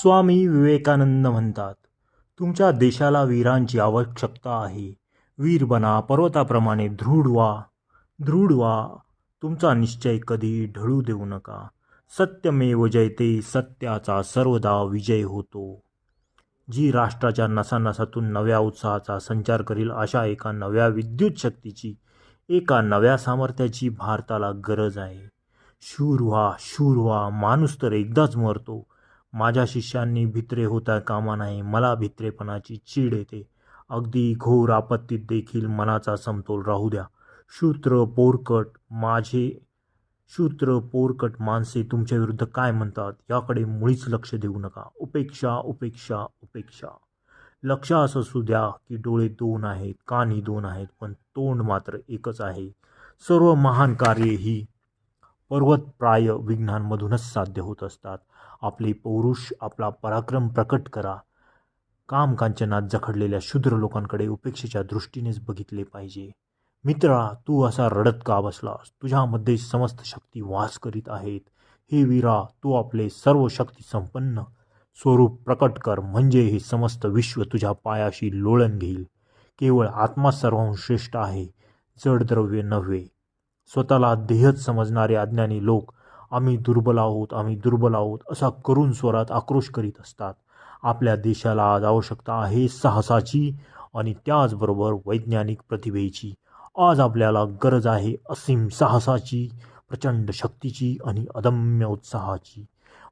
स्वामी विवेकानंद म्हणतात, तुमच्या देशाला वीरांची आवश्यकता आहे. वीर बना, पर्वताप्रमाणे दृढ व्हा. दृढ व्हा. तुमचा निश्चय कधी ढळू देऊ नका. सत्यमेव जयते, सत्याचा सर्वदा विजय होतो. जी राष्ट्राच्या नसानसातून नव्या उत्साहाचा संचार करील अशा एका नव्या विद्युत शक्तीची, एका नव्या सामर्थ्याची भारताला गरज आहे. शूर व्हा, शूर व्हा. माणूस तर एकदाच मरतो. माझ्या शिष्यांनी भित्रे होता कामा नये. मला भित्रेपणाची चीड येते. अगदी घोर आपत्तीत देखील मनाचा समतोल राहू द्या. शूद्र पोरकट माणसे तुमच्या विरुद्ध काय म्हणतात याकडे मुळीच लक्ष देऊ नका. उपेक्षा, उपेक्षा, उपेक्षा. लक्ष असं असू द्या की डोळे दोन आहेत, कानही दोन आहेत, पण तोंड मात्र एकच आहे. सर्व महान कार्ये ही पर्वतप्राय विघ्नांमधूनच साध्य होत असतात. आपले पौरुष, आपला पराक्रम प्रकट करा. कामकांचनात जखडलेल्या शूद्र लोकांकडे उपेक्षेच्या दृष्टीनेच बघितले पाहिजे. मित्रा, तू असा रडत का बसलास? तुझ्यामध्ये समस्त शक्ती वास करीत आहेत. हे वीरा, तू आपले सर्व शक्ती संपन्न स्वरूप प्रकट कर, म्हणजे हे समस्त विश्व तुझ्या पायाशी लोळण घेईल. केवळ आत्मा सर्वांहून श्रेष्ठ आहे, जड द्रव्य नव्हे. स्वतःला देहच समजणारे अज्ञानी लोक आम्ही दुर्बल आहोत, आम्ही दुर्बल आहोत असा करुण स्वरात आक्रोश करीत असतात. आपल्या देशाला आज आवश्यकता आहे साहसाची आणि त्याचबरोबर वैज्ञानिक प्रतिभेची. आज आपल्याला गरज आहे असीम साहसाची, प्रचंड शक्तीची आणि अदम्य उत्साहाची.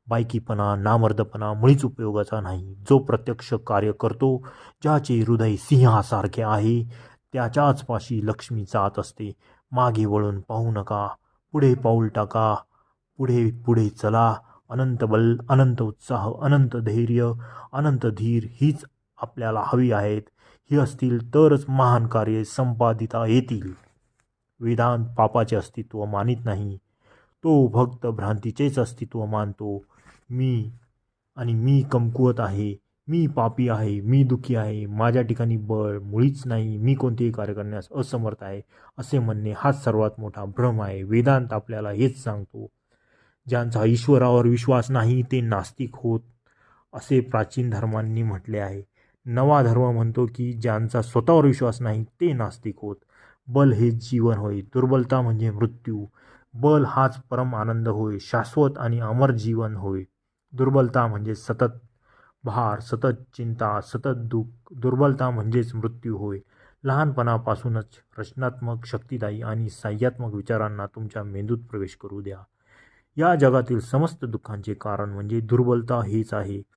बायकीपणा, नामर्दपणा मुळीच उपयोगाचा नाही. जो प्रत्यक्ष कार्य करतो, ज्याचे हृदय सिंहासारखे आहे, त्याच्याच पाशी लक्ष्मी जात असते. मागे वळून पाहू नका, पुढे पाऊल टाका. पुढे पुढे चला. अनंत बल, अनंत उत्साह, अनंत धैर्य, अनंत धीर हीच आपल्याला हवी आहेत. ही असतील तरच महान कार्ये संपादिता येतील. वेदांत पापाचे अस्तित्व मानित नाही. तो भक्त भ्रांतीचेच अस्तित्व मानतो. मी कमकुवत आहे, मी पापी आहे, मी दुःखी आहे, माझ्या ठिकाणी बळ मुळीच नाही, मी कोणतेही कार्य करण्यास असमर्थ आहे असे म्हणणे हाच सर्वात मोठा भ्रम आहे. वेदांत आपल्याला हेच सांगतो. ज्यांचा ईश्वरावर विश्वास नाही ते नास्तिक होत असे प्राचीन धर्मांनी म्हटले आहे. नवा धर्म म्हणतो की ज्यांचा स्वतःवर विश्वास नाही ते नास्तिक होत. बल हेच जीवन होय, दुर्बलता म्हणजे मृत्यू. बल हाच परम आनंद होय, शाश्वत आणि अमर जीवन होय. दुर्बलता म्हणजे सतत भार, सतत चिंता, सतत दुःख. दुर्बलता म्हणजेच मृत्यू होय. लहानपणापासूनच रचनात्मक, शक्तिदायी आणि साह्यात्मक विचारांना तुमच्या मेंदूत प्रवेश करू द्या. या जगातील समस्त दुःखांचे कारण म्हणजे दुर्बलता हेच आहे.